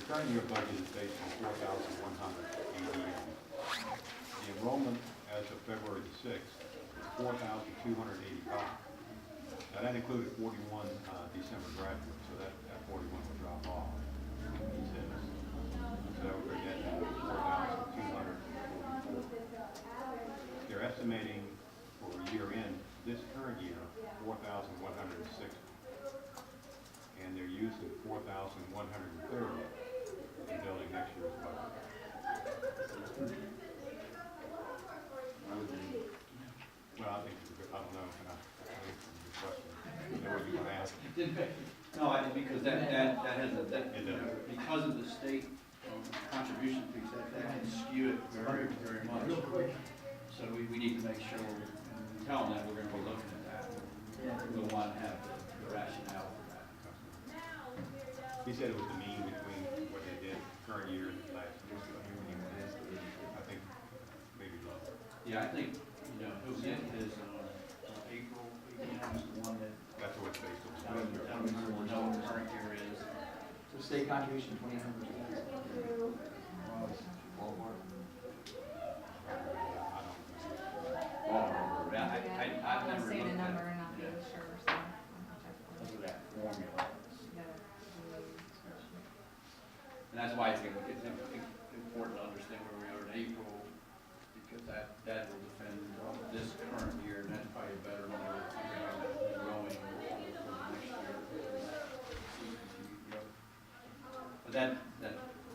current year budget is based on 4,180. The enrollment as of February the 6th is 4,285. Now that included 41 December graduates, so that 41 will drop off, he says. So we're getting 4,244. They're estimating for year end, this current year, 4,160. And they're using 4,130 in building next year's budget. Well, I think it's a good, I don't know, I think it's a good question. You know what you're gonna ask? No, I think because that has a, because of the state contribution piece, that can skew it very, very much. So we need to make sure, and tell them that we're gonna be looking at that. We'll want to have the rationale for that. He said it was the mean between what they did current year and last year. I think maybe low. Yeah, I think, you know, it was in his April, was the one that, That's what it's based that on. we will know what the current year is. So state contribution 29%. I've I'll never say the looked number at and not be it. sure, so. I'll check for Look it. at that formula. Yeah. And that's why it's important to understand where we are in April, because that will defend this current year, and that's probably a better number than growing for the next year.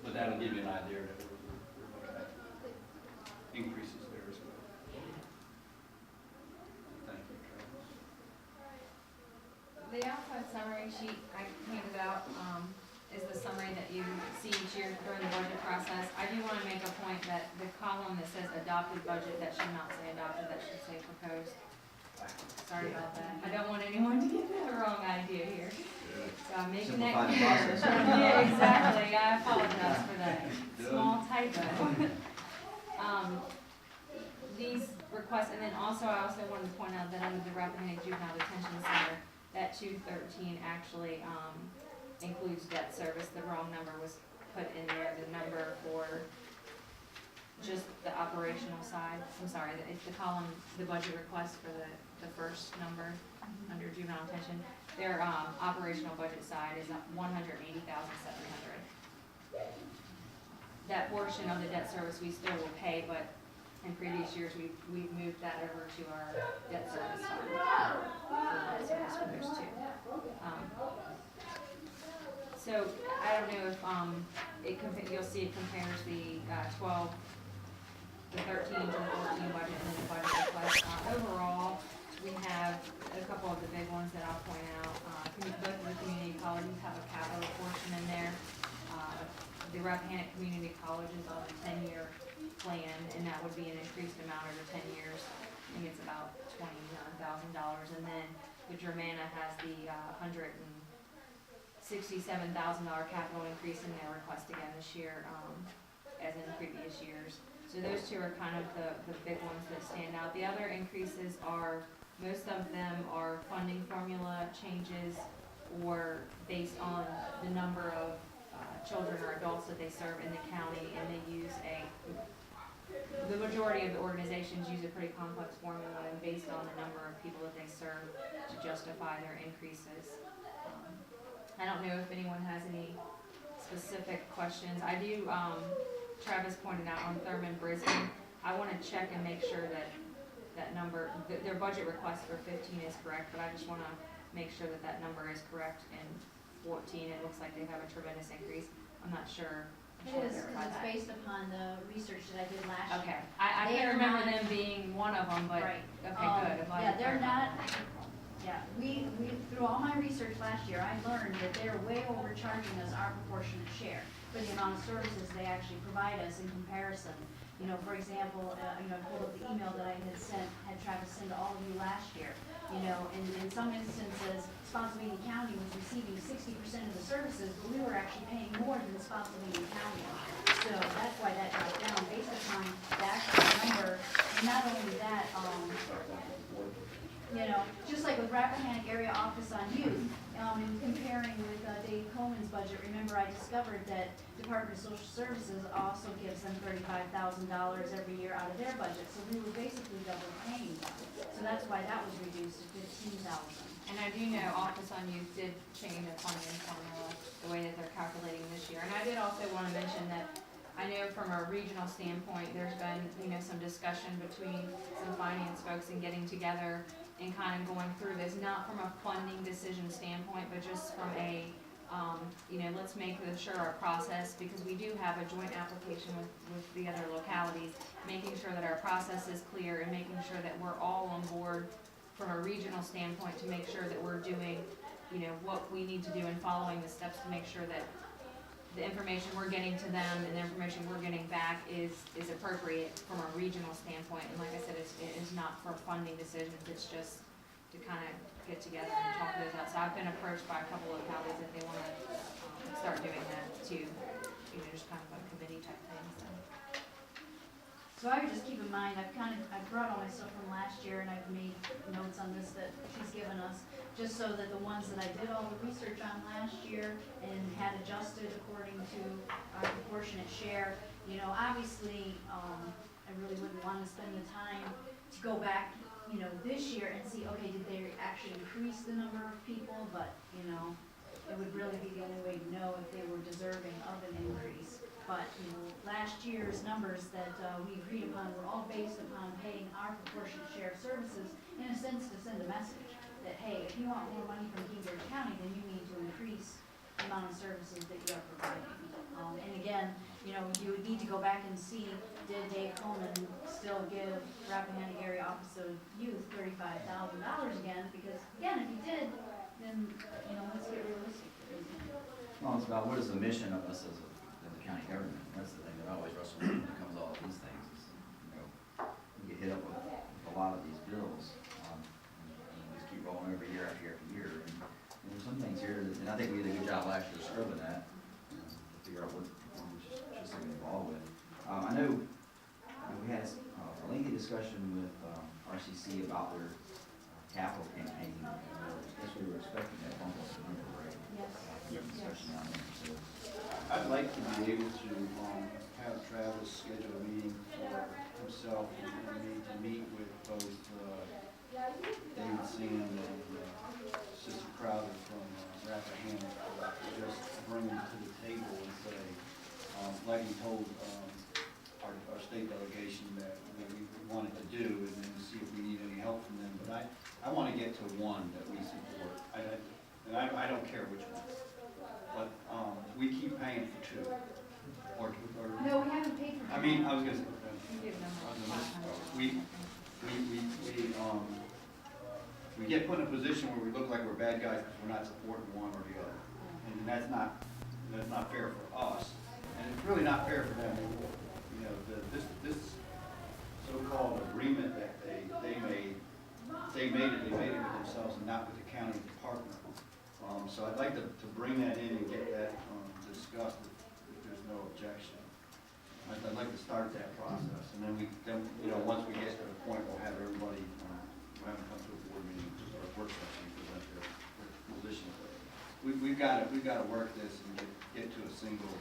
But that'll give you an idea that we're looking at increases there as well. Thank you, Travis. The outside summary sheet I handed out is the summary that you see each year during the budget process. I do want to make a point that the column that says adopted budget, that should not say adopted, that should say proposed. Sorry about that. I don't want anyone to get the wrong idea here. So I'm making that Simplify the clear. process. Yeah, exactly. I apologize for that small typo. These requests, and then also I also wanted to point out that under the Rappahannock Juvenile Detention Center, that 213 actually includes debt service. The wrong number was put in there. The number for just the operational side, I'm sorry, it's the column, the budget request for the first number under juvenile detention. Their operational budget side is $180,700. That portion of the debt service we still will pay, but in previous years we've moved that over to our debt service fund for debt service for those two. So I don't know if you'll see it compares the 12, the 13 to the 14 budget and then the budget request. Overall, we have a couple of the big ones that I'll point out. Both of the community colleges have a capital portion in there. The Rappahannock Community College is on a 10-year plan, and that would be an increased amount over 10 years. I think it's about $29,000. And then the Germanna has the $167,000 capital increase in their request again this year, as in previous years. So those two are kind of the big ones that stand out. The other increases are, most of them are funding formula changes or based on the number of children or adults that they serve in the county, and they use the majority of the organizations use a pretty complex formula, and based on the number of people that they serve to justify their increases. I don't know if anyone has any specific questions. I do, Travis pointed out on Thurman Brisbane, I want to check and make sure that that number, their budget request for 15 is correct, but I just want to make sure that that number is correct in 14. It looks like they have a tremendous increase. I'm not sure. It is, because it's based upon the research that I did last year. Okay, I They can't are remember not- them being one of them, but, Right. okay, good. I'm glad Yeah, you they're clarified. not, yeah, we, through all my research last year, I learned that they're way overcharging us our proportionate share for the amount of services they actually provide us in comparison. You know, for example, I pulled up the email that I had Travis send to all of you last year. You know, in some instances, Spotsylvania County was receiving 60% of the services, but we were actually paying more than Spotsylvania County. So that's why that dropped down based upon the actual number. And not only that, you know, just like with Rappahannock Area Office on Youth, in comparing with Dave Coleman's budget, remember I discovered that Department of Social Services also gives them $35,000 every year out of their budget, so we were basically double paying them. So that's why that was reduced to $15,000. And I do know Office on Youth did change the funding formula, the way that they're calculating this year. And I did also want to mention that I know from a regional standpoint, there's been, some discussion between some finance folks and getting together and kind of going through this, not from a funding decision standpoint, but just from a, let's make sure our process, because we do have a joint application with the other localities, making sure that our process is clear and making sure that we're all on board from a regional standpoint to make sure that we're doing, what we need to do and following the steps to make sure that the information we're getting to them and the information we're getting back is appropriate from a regional standpoint. And like I said, it is not for funding decisions, it's just to kind of get together and talk those out. So I've been approached by a couple of localities that they want to start doing that too, just kind of a committee type thing, so. So I would just keep in mind, I've brought all my stuff from last year and I've made notes on this that she's given us, just so that the ones that I did all the research on last year and had adjusted according to our proportionate share, obviously, I really wouldn't want to spend the time to go back, this year and see, okay, did they actually increase the number of people? But, it would really be the only way to know if they were deserving of an increase. But, last year's numbers that we agreed upon were all based upon paying our proportionate share of services, in a sense to send a message that, hey, if you want more money from King George County, then you need to increase the amount of services that you are providing. And again, you would need to go back and see, did Dave Coleman still give Rappahannock Area Office of Youth $35,000 again? Because, again, if he did, then, let's get realistic. Well, it's about what is the mission of us as a county government. That's the thing that I always wrestle with when it comes to all of these things. Is, we get hit up with a lot of these bills, and we just keep rolling over year after year after year. And there's some things here, and I think we did a good job last year scrubbing that, to figure out what we should be involved with. I know we had a lengthy discussion with RCC about their capital campaign. I guess we were expecting that bump up in number, right? Yes. Discussion down there, so. I'd like to be able to have Travis schedule a meeting for himself and me to meet with both David Sand and Sister Crowder from Rappahannock, just bring them to the table and say, like he told our state delegation that we wanted to do, and then see if we need any help from them. But I want to get to one that we support, and I don't care which one. But we keep paying for two. Or No, we haven't paid for. I mean, I was gonna say, We give them like we we get put in a position where we look like we're bad guys because we're not supporting one or the other. And that's not fair for us. And it's really not fair for them. This so-called agreement that they made it with themselves and not with the county department. So I'd like to bring that in and get that discussed if there's no objection. I'd like to start that process, and then once we get to the point, we'll have everybody, we'll have them come to a board meeting, just our work session, present their position. We've got to work this and get to a single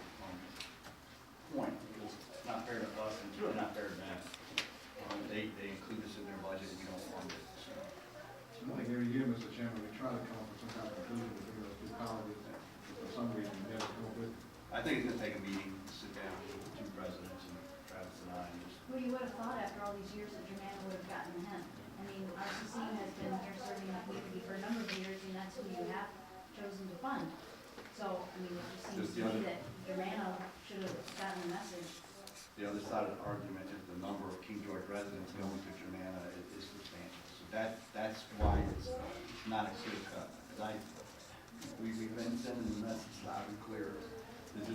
point, because it's not fair to us, and it's really not fair to them. They include this in their budget, and we don't fund it, so. Like every year, Mr. Chairman, we try to come up with some kind of conclusion between those two colleges, and for some reason, we never come up with it. I think it's gonna take a meeting, sit down with the two presidents and Travis and I, and just, Who you would have thought after all these years that Germanna would have gotten the hint? I mean, RCC has been here serving that community for a number of years, and that's who you have chosen to fund. So, I mean, it just seems Just to the me other- that Germanna should have gotten the message. the other side of the argument is the number of King George residents going to Germanna is substantial. So that's why it's not a clear cut. Because we've been sending the message loud and clear. There's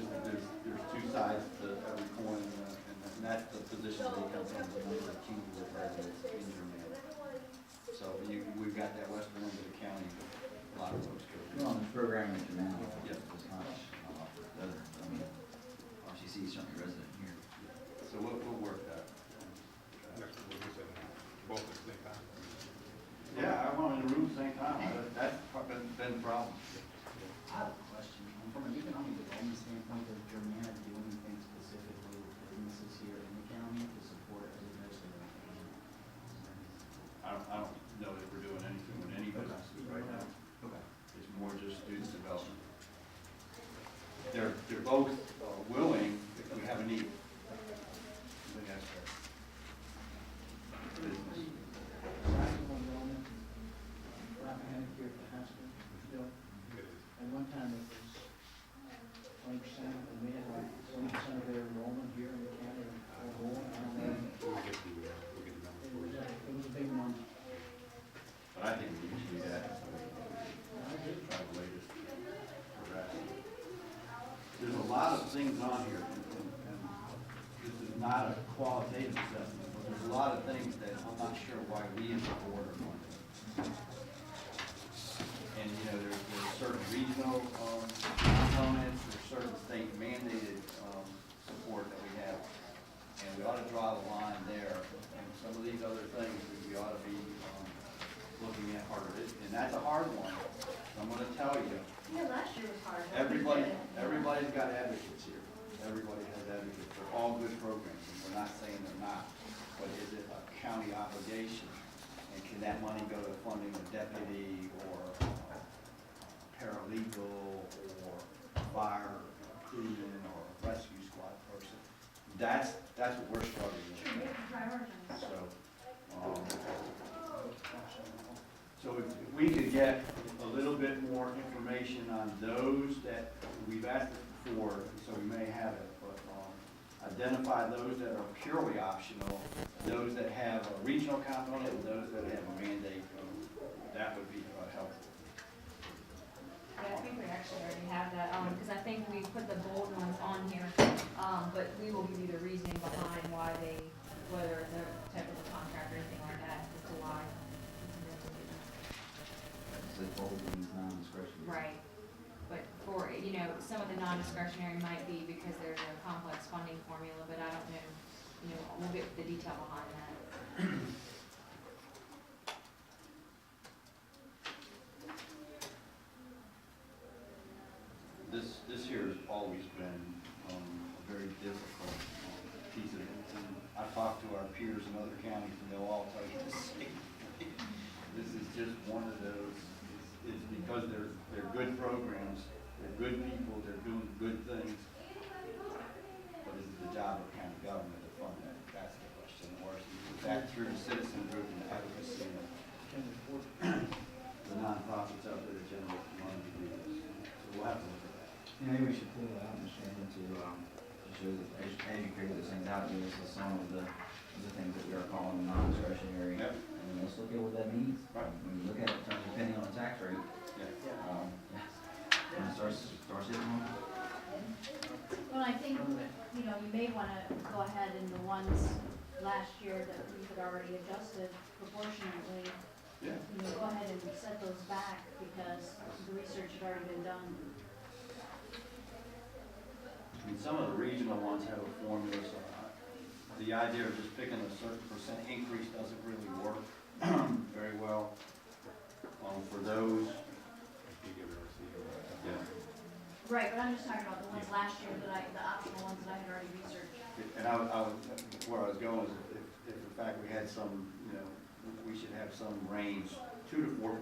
two sides to every coin, and that's the position they come from, the number of King George residents in Germanna. So we've got that western end of the county, a lot of folks go We're to. on this program in Germanna, Yep. it's not the other, RCC is certainly resident here. So we'll work that. Next, we'll just say both at the same time. Yeah, I want them in the room at the same time. That's been the problem. they're both willing if we have a need. I think that's fair. Business. Maximum enrollment, Rappahannock here at the high school, still, at one time it was 20%, and we had like 20% of their enrollment here in the county or more, I don't know. We'll get the numbers for you. It was a big number. But I think we should do that. Try the latest for that. There's a lot of things on here, and this is not a qualitative assessment, but there's a lot of things that I'm not sure why we as a board are going to. And, you know, there's certain regional components, there's certain state mandated support that we have. And we ought to draw the line there. And some of these other things, we ought to be looking at harder. And that's a hard one. I'm gonna tell you, Yeah, last year was hard. everybody's got advocates here. Everybody has advocates. They're all good programs, and we're not saying they're not. But is it a county obligation? And can that money go to funding a deputy or paralegal or fire crewman or rescue squad person? That's what we're struggling Sure, we with. have to prioritize. So if we could get a little bit more information on those that we've asked for, so we may have it, but identify those that are purely optional, those that have a regional component, and those that have a mandate, that would be helpful. Yeah, I think we actually already have that, because I think we put the bold ones on here, but we will give you the reasoning behind why they, whether it's a type of a contract or anything like that, as to why. It's a whole means non-discretionary. Right, but for, you know, some of the non-discretionary might be because there's a complex funding formula, but I don't know, you know, we'll get the detail behind that. This here has always been a very difficult piece of it. And I've talked to our peers in other counties, and they'll all tell you the same thing. This is just one of those, it's because they're good programs, they're good people, they're doing good things. But is it the job of county government to fund that? That's the question. Or is that through the citizen group and advocacy of the nonprofits out there that generate money to do this? So we'll have to look at that. Yeah, maybe we should pull it out and Shannon to show that as you figure those things out, give us some of the things that we are calling non-discretionary. Yep. And let's look at what that means. Right. When you look at it in terms of depending on the tax rate, and it starts hitting on. Well, I think, you know, you may wanna go ahead and the ones last year that we had already adjusted proportionately, Yeah. you know, go ahead and set those back because the research had already been done. I mean, some of the regional ones have a formula, so the idea of just picking a certain percent increase doesn't really work very well. For those, You give it a receipt or whatever. yeah. Right, but I'm just talking about the ones last year that the optional ones that I had already researched. And where I was going is if in fact we had some, you know, we should have some range, 2 to 4%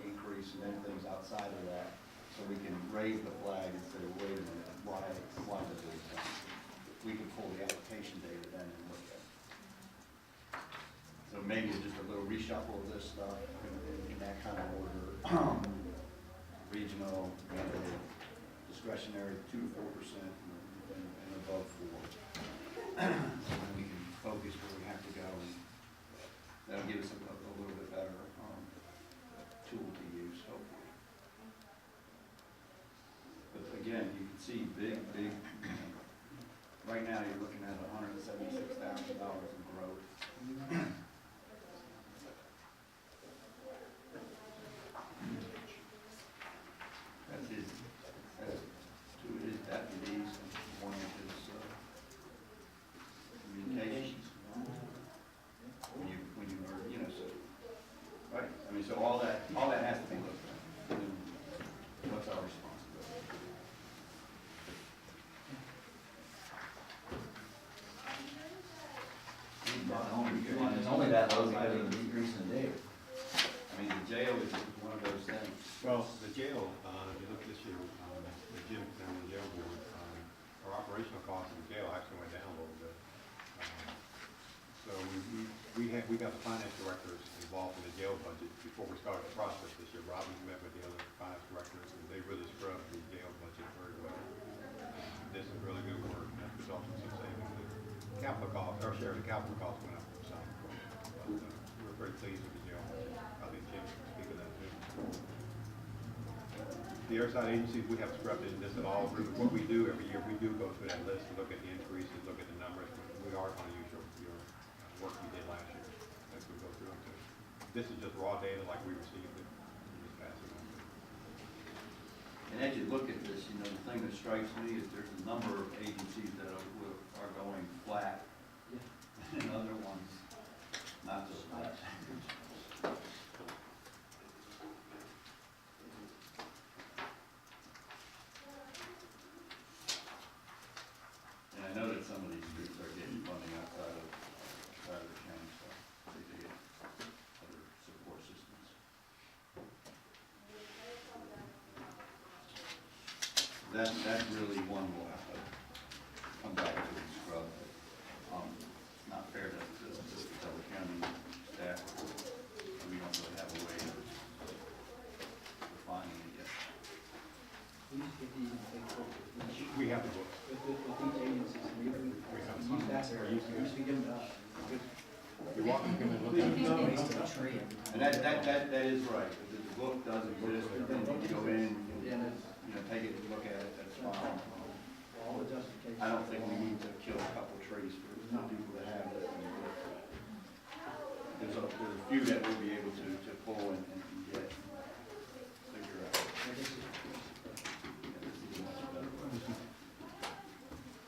increase and then things outside of that. So we can raise the flag and say, wait a minute, why does this happen? We can pull the application data then and look at it. So maybe just a little reshuffle of this stuff in that kind of order. Regional, mandate, discretionary, 2 to 4% and above 4. So then we can focus where we have to go, and that'll give us a little bit better tool to use, hopefully. But again, you can see big, you know, right now you're looking at $176,000 in growth. That's two of his deputies, and one of his communications. When you were, you know, so, right, I mean, so all that has to be looked at. And what's our responsibility? It's only operational costs in the jail actually went down a little bit. So we got the finance directors involved in the jail budget before we started the process this year. Robin met with the other finance directors, and they really scrubbed the jail budget very well. Did some really good work, and that resulted in some savings. The capital costs, our share of the capital costs went up some, but we're very pleased with the jail budget. I think Jim can speak of that too. The airside agencies, we have scrubbed it, this at all, what we do every year, we do go through that list and look at the increases, look at the numbers, but we are going to use your work you did last year as we go through them too. This is just raw data like we received it, and just pass it on. And as you look at this, you know, the thing that strikes me is there's a number of agencies that are going flat, and other ones not so much. And I know that some of these groups are getting funding outside of the county, so they get other support systems. That's really one we'll have to come back to and scrub. It's not fair that the Delaware County staff, we don't really have a way of defining it yet. We used to get these, and take photos with each, We have the books. with each agency, and we have use that, Or used to we used to give them to us. You're welcome to come and look at it. And that is right, the book does exist, but then you go in, Yeah, that's you know, take it and look at it, that's fine. all the justification. I don't think we need to kill a couple trees for people to have it. There's a few that we'll be able to pull and get, figure out. I guess it's- Yeah, this is a much better way.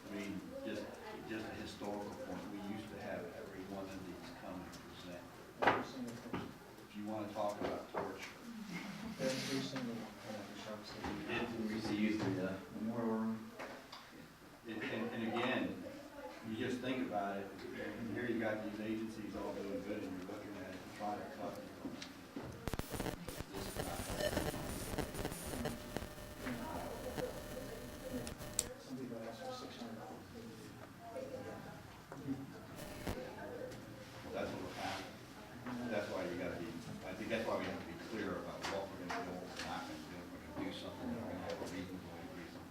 I mean, just a historical point, we used to have every one of these come and present. every single person, If you wanna talk about torture, every single one. We used to, memorial room. and again, you just think about it, and here you got these agencies all doing good, and you're looking at it and trying to cut it. This is not Somebody got asked for $600. That's what will happen. That's why you gotta be, I think that's why we have to be clear about what we're gonna do, what we're not gonna do. If we're gonna do something, we're gonna have a reasonable reason.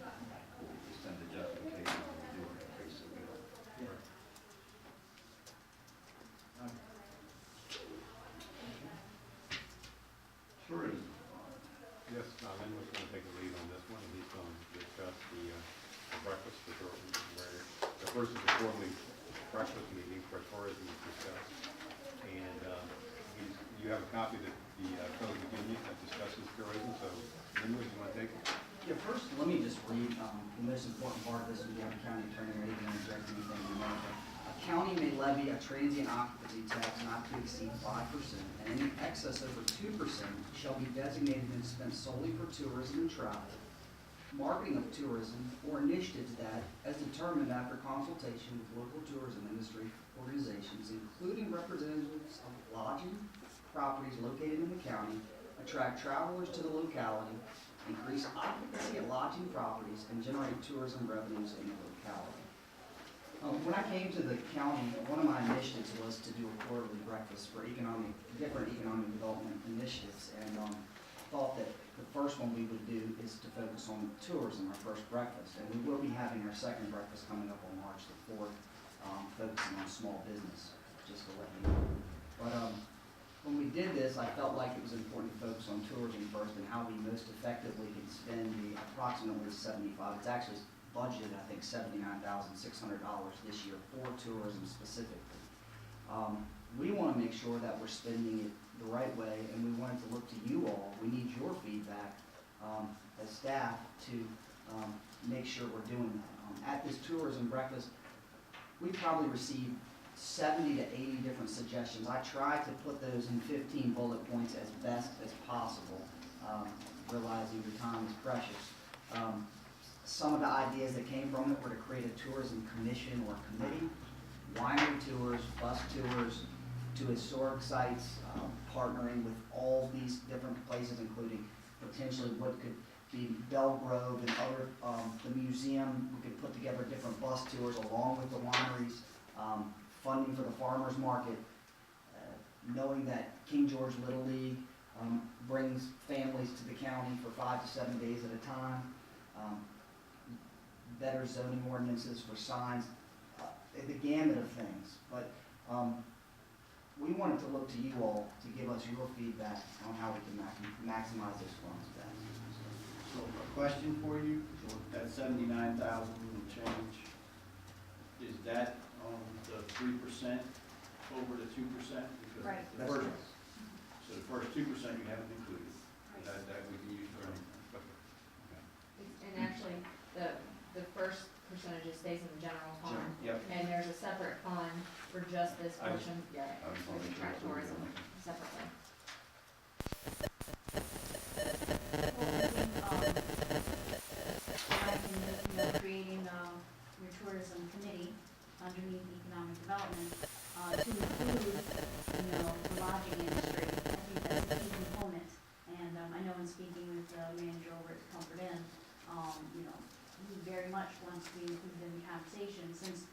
Just send the justification when we do it, increase the bill. Tourism. Yes, Lynn was going to take the lead on this one, and he's going to discuss the breakfast, where the first is the quarterly breakfast meeting where tourism is discussed. And you have a copy of the Code of Virginia that discusses tourism, so Lynn, would you want to take it? Yeah, first, let me just read, the most important part of this, and you have a county attorney ready to interject anything you want. A county may levy a transient occupancy tax not to exceed 5%, and any excess over 2% shall be designated and spent solely for tourism and travel, marketing of tourism, or initiatives that, as determined after consultation with local tourism industry organizations, including representatives of lodging properties located in the county, attract travelers to the locality, increase occupancy at lodging properties, and generate tourism revenues in the locality. When I came to the county, one of my initiatives was to do a quarterly breakfast for different economic development initiatives, and thought that the first one we would do is to focus on tourism, our first breakfast, and we will be having our second breakfast coming up on March the 4th, focusing on small business, just to let you know. But when we did this, I felt like it was important to focus on tourism first and how we most effectively can spend the approximately it's actually budgeted, I think, $79,600 this year for tourism specifically. We want to make sure that we're spending it the right way, and we wanted to look to you all. We need your feedback as staff to make sure we're doing that. At this tourism breakfast, we probably received 70 to 80 different suggestions. I tried to put those in 15 bullet points as best as possible, realizing your time is precious. Some of the ideas that came from it were to create a tourism commission or committee, winery tours, bus tours to historic sites, partnering with all these different places, including potentially what could the Belgrove and other, the museum, we could put together different bus tours along with the wineries, funding for the farmer's market, knowing that King George Little League brings families to the county for 5 to 7 days at a time, better zoning ordinances for signs, the gamut of things. But we wanted to look to you all to give us your feedback on how we can maximize those funds best. So a question for you, so that 79,000 and change, is that on the 3% over the 2%? Because Right. the first- So the first 2% you haven't included, that we can use for anything. And actually, the first percentage stays in the general fund. Yep. And there's a separate fund for just this I was- portion, yeah, I was for wondering if track it was tourism on separately. Creating your tourism committee underneath economic development, to include, the lodging industry. I think that's a key component. And, I know in speaking with the manager over at Comfort Inn, he very much wants to be included in the conversation, since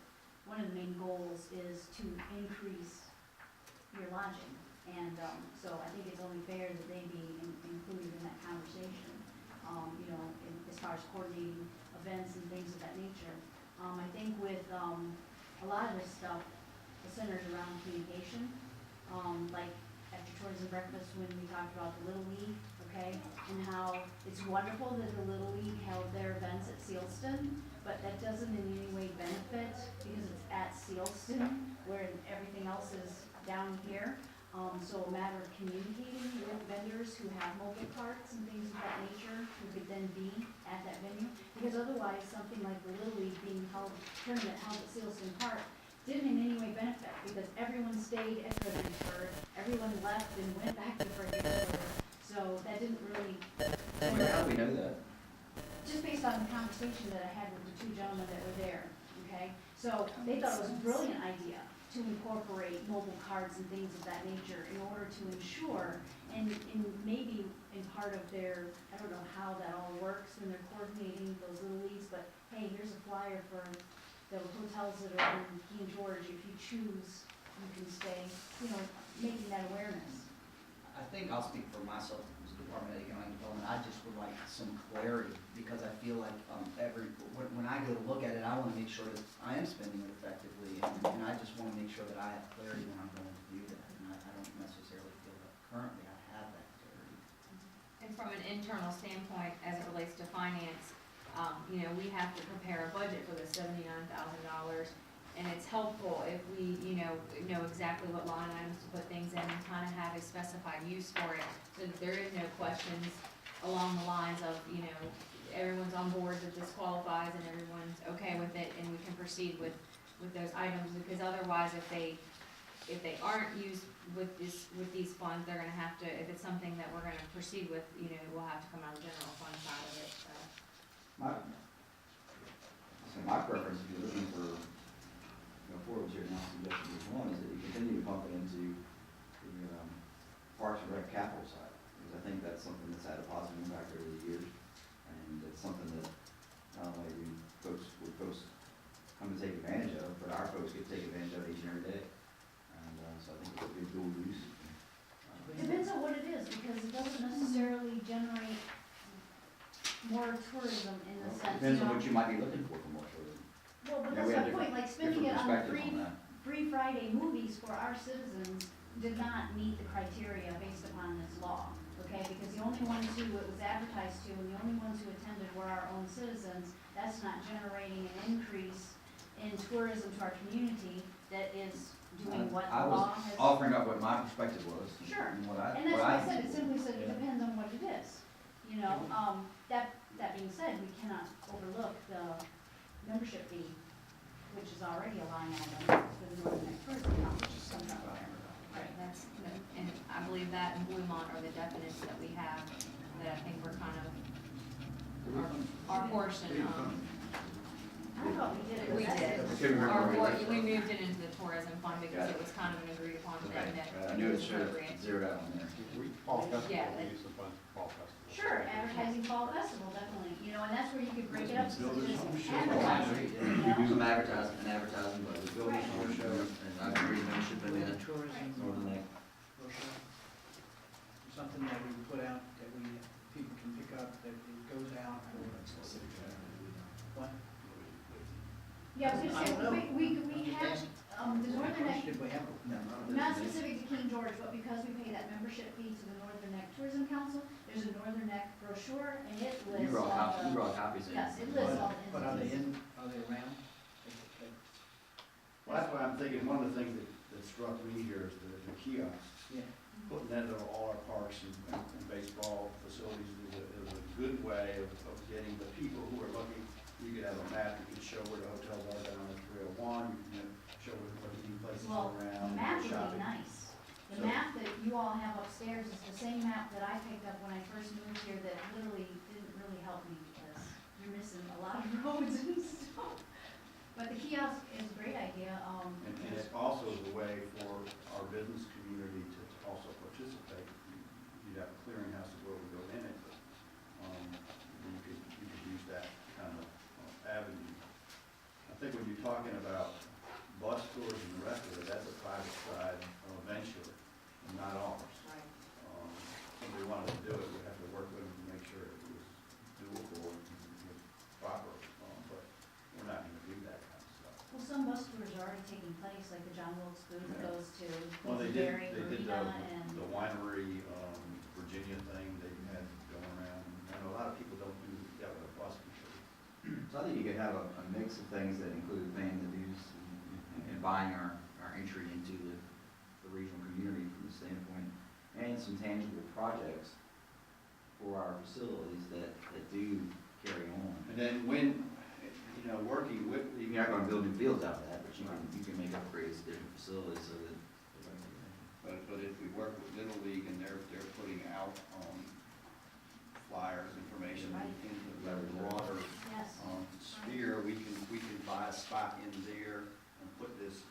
one of the main goals is to increase your lodging. And, so I think it's only fair that they be included in that conversation, as far as coordinating events and things of that nature. I think with, a lot of this stuff, it centers around communication, like after tourism breakfast, when we talked about the Little League, okay? And how it's wonderful that the Little League held their events at Sealston, but that doesn't in any way benefit because it's at Sealston, where everything else is down here. So a matter of communicating with vendors who have mobile carts and things of that nature, who could then be at that venue. Because otherwise, something like the Little League tournament held at Sealston Park didn't in any way benefit, because everyone stayed at Fredericksburg, everyone left and went back to Fredericksburg. So that didn't really, How do we know that? just based on the conversation that I had with the two gentlemen that were there, okay? So they thought it was a brilliant idea to incorporate mobile cards and things of that nature in order to ensure, and maybe in part of their, I don't know how that all works when they're coordinating those little leagues, but hey, here's a flyer for the hotels that are in King George, if you choose, you can stay, making that awareness. I think I'll speak for myself as the Department of Economic Development. I just would like some clarity, because I feel like when I go to look at it, I want to make sure that I am spending it effectively, and I just want to make sure that I have clarity when I'm going to do that. And I don't necessarily feel that currently I have that clarity. And from an internal standpoint, as it relates to finance, we have to prepare a budget for the $79,000. And it's helpful if we, know exactly what line items to put things in and kind of have a specified use for it, so that there is no questions along the lines of, everyone's on board that this qualifies and everyone's okay with it, and we can proceed with those items, because otherwise, if they aren't used with these funds, they're gonna have to, if it's something that we're gonna proceed with, we'll have to come out of the general fund side of it, so. My preference, if you're looking for, forward here now, suggestion is one, is that you continue to pump it into the Parks and Rec capital side, because I think that's something that's had a positive impact over the years, and it's something that not only do folks come to take advantage of, but our folks get to take advantage of each and every day, and so I think it's a good dual use. Depends on what it is, because it doesn't necessarily generate more tourism in the sense, Depends on what you might be looking for more tourism. Well, but Yeah, that's we have my point, like spending it different on perspectives on that. free Friday movies for our citizens did not meet the criteria based upon this law, okay? Because the only ones who it was advertised to and the only ones who attended were our own citizens. That's not generating an increase in tourism to our community that is doing what the law has. I was offering up what my perspective was. Sure. And what I. And that's what why I said, it think. simply said it Yeah. depends on what it is, That being said, we cannot overlook the membership fee, which is already a line item for the Northern Neck Tourism Council, which is something about Right, and I believe that and Bluemont are the definites that we have, that I think we're kind of, our portion, I thought we did it. we but did. that's- couldn't remember where it was We from. moved it into the tourism fund because it was kind of an agreed upon thing Okay, that I knew it was should have appropriate. zeroed out on there. Fall Festival, Yeah, we use the funds for Fall Festival. Sure, advertising fall festival, definitely, you know, and that's where you could break it up, so Builders just Home Show. advertising, you We know? do some advertising, but we build Right. a home show, and I agree, membership in With the the tourism Northern Neck. brochure, something that we put out, that we, people can pick up, that it goes out for specific. What? Yeah, I was gonna I don't know. say, we have, the Northern Neck, Did we have? No. not specific to King George, but because we pay that membership fee to the Northern Neck Tourism Council, there's a Northern Neck brochure, and it You lists brought all copies, you the, brought copies in. yes, it lists all the But are they entities. are they around? Well, that's why I'm thinking, one of the things that struck me here is the kiosks. Yeah. Putting that in all our parks and baseball facilities is a good way of getting the people who are looking. You could have a map, you could show where the hotels are down on 301, you can show what the eating places Well, are the around, map would be shopping. nice. The So- map that you all have upstairs is the same map that I picked up when I first moved here that literally didn't really help me because you're missing a lot of roads and stuff. But the kiosk is a great idea, And it also is a way for our business community to also participate. You'd have a clearinghouse is where we go in it, but, you could use that kind of avenue. I think when you're talking about bus tours and the rest of it, that's a private side venture, and not ours. right. Somebody wanted to do it, we'd have to work with them to make sure it was doable and was proper, but we're not gonna do that kind of stuff. Well, some bus tours are already taking place, like the John Wilkes Booth Yeah. goes to Well, they Berry, did Marina, and, the winery, Virginia thing they had going around. I know a lot of people don't do that with a bus before. So I think you could have a mix of things that include paying the dues and buying our entry into the regional community from the standpoint, and some tangible projects for our facilities that do carry on. And then when, working with the. You're not gonna build new fields out of that, but you can make upgrades to different facilities so that. But if we work with Little League and they're putting out, flyers, information in the broader, yes. sphere, we can buy a spot in there and put this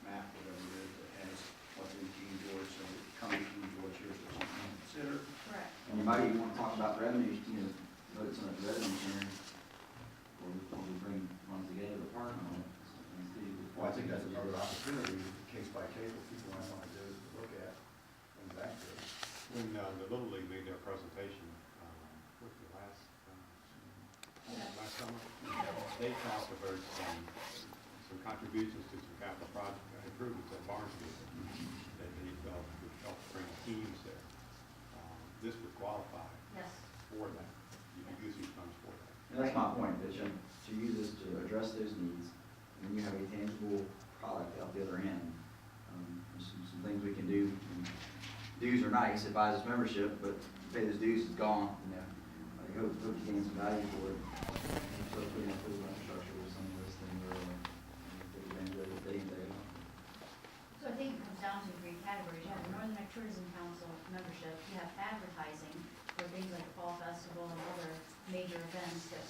map, whatever it is, that has what's in King George, so that coming to King George, here's what you can consider. Correct. And you might even wanna talk about revenue, put it on the revenue sharing, or we bring funds together to partner on it. Well, I think that's another opportunity, case by case, what people might want to do is to look at, and back to it. When the Little League made their presentation, what's the last summer, they talked about some contributions to some capital project improvements at Barnesfield that they felt would help bring teams there. This would qualify Yes. for that. You could use these funds for that. And that's my point, Mitch, to use this to address those needs, and then you have a tangible product out the other end. There's some things we can do. Dues are nice, it buys us membership, but pay those dues is gone, I hope you gain some value for it. So putting up physical infrastructure with some of those things, take advantage of it day in, day out. So I think it comes down to three categories. You have the Northern Neck Tourism Council membership, you have advertising for things like the Fall Festival and other major events that,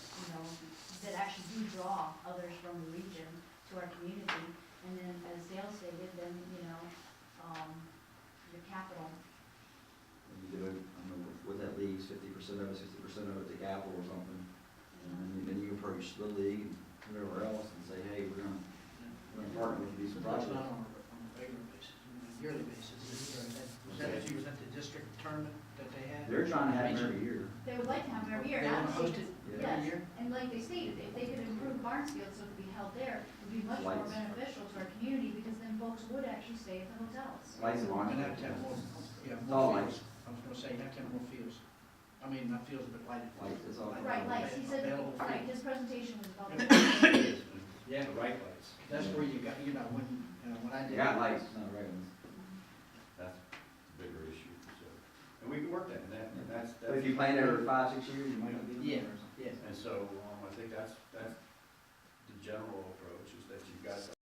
that actually do draw others from the region to our community. And then, as Dale stated, then, your capital. And you do it, I don't know what that leaves, 50% of it, 60% of it to capital or something. And then you approach the league and whoever else and say, hey, we're gonna partner with you, do some But that's projects. not on a regular basis, on a yearly basis. Was that the district tournament that they had? They're trying to have it every year. They would like to have it every year. They want to host Obviously, it Yeah. every year? Yes, and like they stated, if they could improve Barnesfield so it could be held there, it would be much more Lights. beneficial to our community, because then folks would actually stay at the hotels. Lights are on. And have to have more, all more lights. fields. I was gonna say, you have to have more fields. I mean, not fields, but lighted. Lights, it's all- Right, lights, he said, Available for- right, his presentation was about. Yeah. The right lights. That's where you got, when I They did. got lights, not regulars. That's a bigger issue, so. And we can work that, and that's. But if you plan it over 5, 6 years, you might not be. Yeah, yeah. And so, I think that's the general approach, is that you've got